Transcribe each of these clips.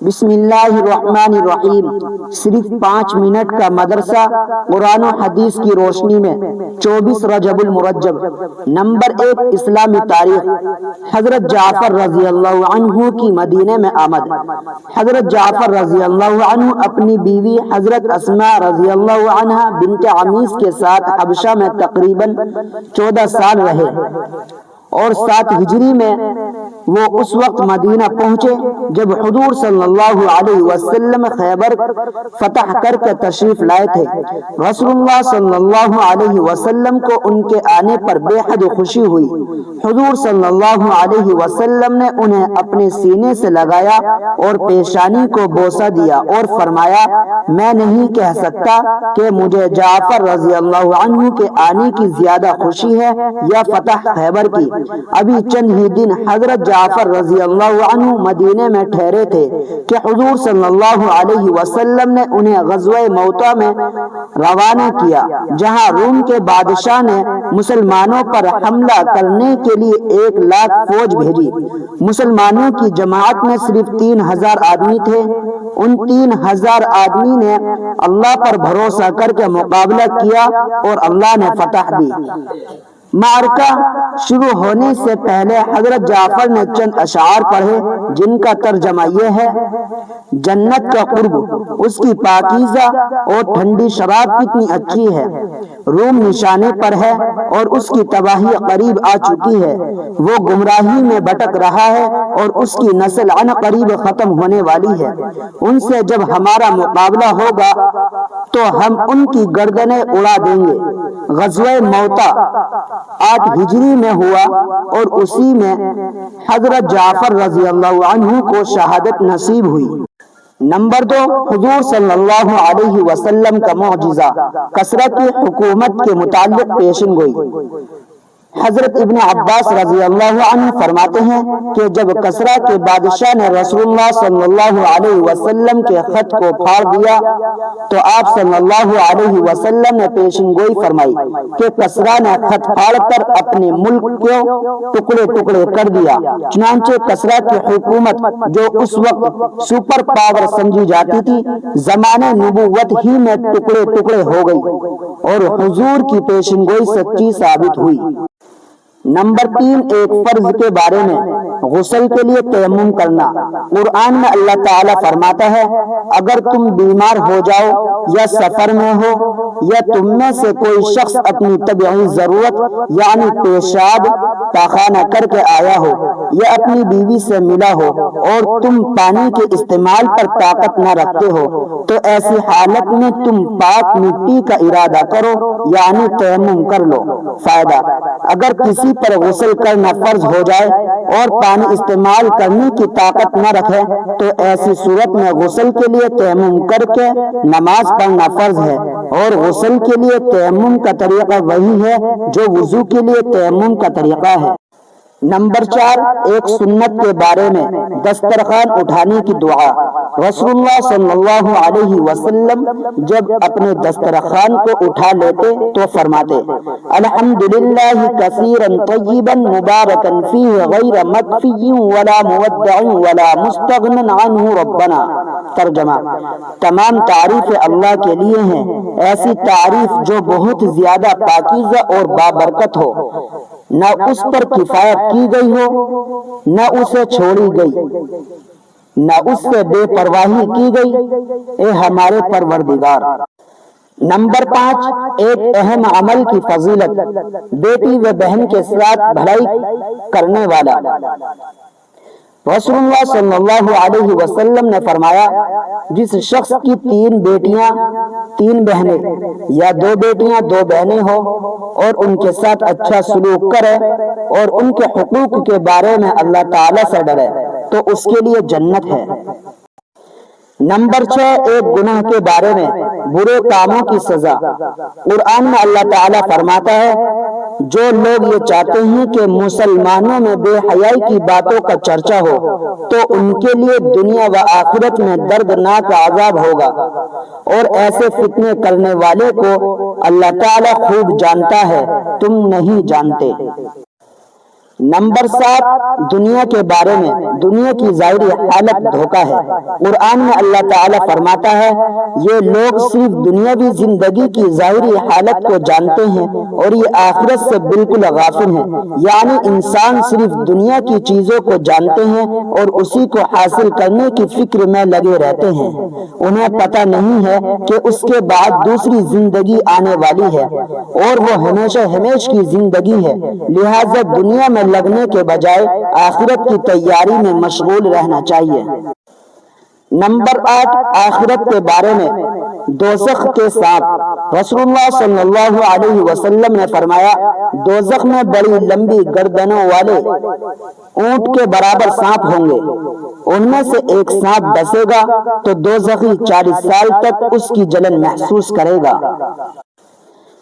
بسم اللہ الرحمن الرحیم۔ صرف 5 منٹ کا مدرسہ قرآن و حدیث کی روشنی میں 24 رجب المرجب۔ نمبر 1، اسلامی تاریخ۔ حضرت جعفر رضی اللہ عنہ کی مدینے میں آمد۔ حضرت جعفر رضی اللہ عنہ اپنی بیوی حضرت اسماء رضی اللہ عنہ بنت عمیس کے ساتھ حبشہ میں تقریباً 14 سال رہے اور 7 ہجری میں وہ اس وقت مدینہ پہنچے جب حضور صلی اللہ علیہ وسلم خیبر فتح کر کے تشریف لائے تھے۔ رسول اللہ صلی اللہ علیہ وسلم کو ان کے آنے پر بے حد خوشی ہوئی۔ حضور صلی اللہ علیہ وسلم نے انہیں اپنے سینے سے لگایا اور پیشانی کو بوسہ دیا اور فرمایا، میں نہیں کہہ سکتا کہ مجھے جعفر رضی اللہ عنہ کے آنے کی زیادہ خوشی ہے یا فتح خیبر کی۔ ابھی چند ہی دن حضرت جعفر رضی اللہ عنہ مدینے میں ٹھہرے تھے کہ حضور صلی اللہ علیہ وسلم نے انہیں غزوہ موطا میں روانہ کیا، جہاں روم کے بادشاہ نے مسلمانوں پر حملہ کرنے کے لیے 1 لاکھ فوج بھیجی۔ مسلمانوں کی جماعت میں صرف 3000 آدمی تھے۔ ان 3000 آدمی نے اللہ پر بھروسہ کر کے مقابلہ کیا اور اللہ نے فتح دی۔ معرکہ شروع ہونے سے پہلے حضرت جعفر نے چند اشعار پڑھے جن کا ترجمہ یہ ہے: جنت کا قرب، اس کی پاکیزہ اور ٹھنڈی شراب کتنی اچھی ہے۔ روم نشانے پر ہے اور اس کی تباہی قریب آ چکی ہے۔ وہ گمراہی میں بھٹک رہا ہے اور اس کی نسل عن قریب ختم ہونے والی ہے۔ ان سے جب ہمارا مقابلہ ہوگا تو ہم ان کی گردنیں اڑا دیں گے۔ غزوہ موطا 8 ہجری میں ہوا اور اسی میں حضرت جعفر رضی اللہ عنہ کو شہادت نصیب ہوئی۔ نمبر 2، حضور صلی اللہ علیہ وسلم کا معجزہ، کسرت حکومت کے متعلق پیشن گوئی۔ حضرت ابن عباس رضی اللہ عنہ فرماتے ہیں کہ جب کسرا کے بادشاہ نے رسول اللہ صلی اللہ علیہ وسلم کے خط کو پھاڑ دیا تو آپ صلی اللہ علیہ وسلم نے پیشن گوئی فرمائی کہ کسرا نے خط پھاڑ کر اپنے ملک کو ٹکڑے ٹکڑے کر دیا۔ چنانچہ کسرا کی حکومت، جو اس وقت سپر پاور سمجھی جاتی تھی، زمانے نبوت ہی میں ٹکڑے ٹکڑے ہو گئی اور حضور کی پیشن گوئی سچی ثابت ہوئی۔ نمبر 3، ایک فرض کے بارے میں، غسل کے لیے تیمم کرنا۔ قرآن میں اللہ تعالیٰ فرماتا ہے، اگر تم بیمار ہو جاؤ یا سفر میں ہو یا تم میں سے کوئی شخص اپنی طبعی ضرورت یعنی پیشاب پاخانہ کر کے آیا ہو یا اپنی بیوی سے ملا ہو اور تم پانی کے استعمال پر طاقت نہ رکھتے ہو تو ایسی حالت میں تم پاک مٹی کا ارادہ کرو یعنی تیمم کر لو۔ فائدہ: اگر کسی پر غسل کرنا فرض ہو جائے اور پانی استعمال کرنے کی طاقت نہ رکھے تو ایسی صورت میں غسل کے لیے تیمم کر کے نماز پڑھنا فرض ہے، اور غسل کے لیے تیمم کا طریقہ وہی ہے جو وضو کے لیے تیمم کا طریقہ ہے۔ نمبر 4، ایک سنت کے بارے میں، دسترخوان اٹھانے کی دعا۔ رسول اللہ صلی اللہ علیہ وسلم جب اپنے دسترخوان کو اٹھا لیتے تو فرماتے، الحمدللہ کثیرا طیبا مبارکا فیہ غیر مکفی ولا مودع ولا مستغن عنہ ربنا۔ ترجمہ: تمام تعریف اللہ کے لیے ہیں، ایسی تعریف جو بہت زیادہ پاکیزہ اور بابرکت ہو، نہ اس پر کفایت کی گئی ہو نہ اسے چھوڑی گئی، نہ اس سے بے پرواہی کی گئی، اے ہمارے پروردگار۔ نمبر 5، ایک اہم عمل کی فضیلت، بیٹی و بہن کے ساتھ بھلائی کرنے والا۔ رسول اللہ صلی اللہ علیہ وسلم نے فرمایا، جس شخص کی 3 بیٹیاں 3 بہنیں یا 2 بیٹیاں 2 بہنیں ہو اور ان کے ساتھ اچھا سلوک کرے اور ان کے حقوق کے بارے میں اللہ تعالیٰ سے ڈرے تو اس کے لیے جنت ہے۔ نمبر 6، ایک گناہ کے بارے میں، برے کاموں کی سزا۔ قرآن میں اللہ تعالیٰ فرماتا ہے، جو لوگ یہ چاہتے ہیں کہ مسلمانوں میں بے حیائی کی باتوں کا چرچا ہو تو ان کے لیے دنیا و آخرت میں دردناک عذاب ہوگا، اور ایسے فتنے کرنے والے کو اللہ تعالیٰ خوب جانتا ہے، تم نہیں جانتے۔ نمبر 7، دنیا کے بارے میں دنیا کی ظاہری حالت دھوکہ ہے۔ قرآن میں اللہ تعالیٰ فرماتا ہے یہ لوگ صرف دنیاوی زندگی کی ظاہری حالت کو جانتے ہیں اور یہ آخرت سے بالکل غافل ہیں، یعنی انسان صرف دنیا کی چیزوں کو جانتے ہیں اور اسی کو حاصل کرنے کی فکر میں لگے رہتے ہیں۔ انہیں پتہ نہیں ہے کہ اس کے بعد دوسری زندگی آنے والی ہے اور وہ ہمیشہ ہمیش کی زندگی ہے، لہٰذا دنیا میں لگنے کے بجائے آخرت کی تیاری میں مشغول رہنا چاہیے۔ نمبر 8، آخرت کے بارے میں دوزخ کے سانپ۔ رسول اللہ صلی اللہ علیہ وسلم نے فرمایا دوزخ میں بڑی لمبی گردنوں والے اونٹ کے برابر سانپ ہوں گے، ان میں سے ایک سانپ ڈسے گا تو دوزخی 40 سال تک اس کی جلن محسوس کرے گا۔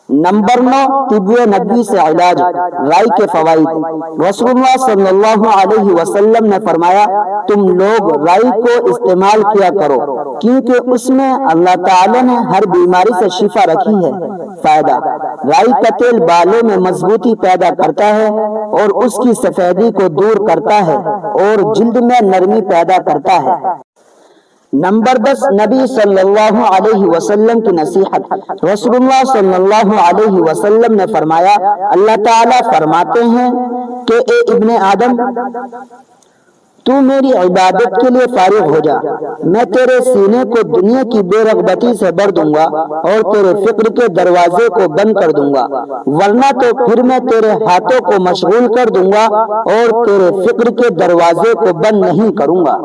نمبر 9، طب نبوی سے علاج، رائی کے فوائد۔ رسول اللہ صلی اللہ علیہ وسلم نے فرمایا تم لوگ رائی کو استعمال کیا کرو کیونکہ اس میں اللہ تعالی نے ہر بیماری سے شفا رکھی ہے۔ فائدہ، رائی کا تیل بالوں میں مضبوطی پیدا کرتا ہے اور اس کی سفیدی کو دور کرتا ہے اور جلد میں نرمی پیدا کرتا ہے۔ نمبر 10، نبی صلی اللہ علیہ وسلم کی نصیحت۔ رسول اللہ صلی اللہ علیہ وسلم نے فرمایا اللہ تعالیٰ فرماتے ہیں کہ اے ابن آدم تو میری عبادت کے لیے فارغ ہو جا، میں تیرے سینے کو دنیا کی بے رغبتی سے بھر دوں گا اور تیرے فکر کے دروازے کو بند کر دوں گا، ورنہ تو پھر میں تیرے ہاتھوں کو مشغول کر دوں گا اور تیرے فکر کے دروازے کو بند نہیں کروں گا۔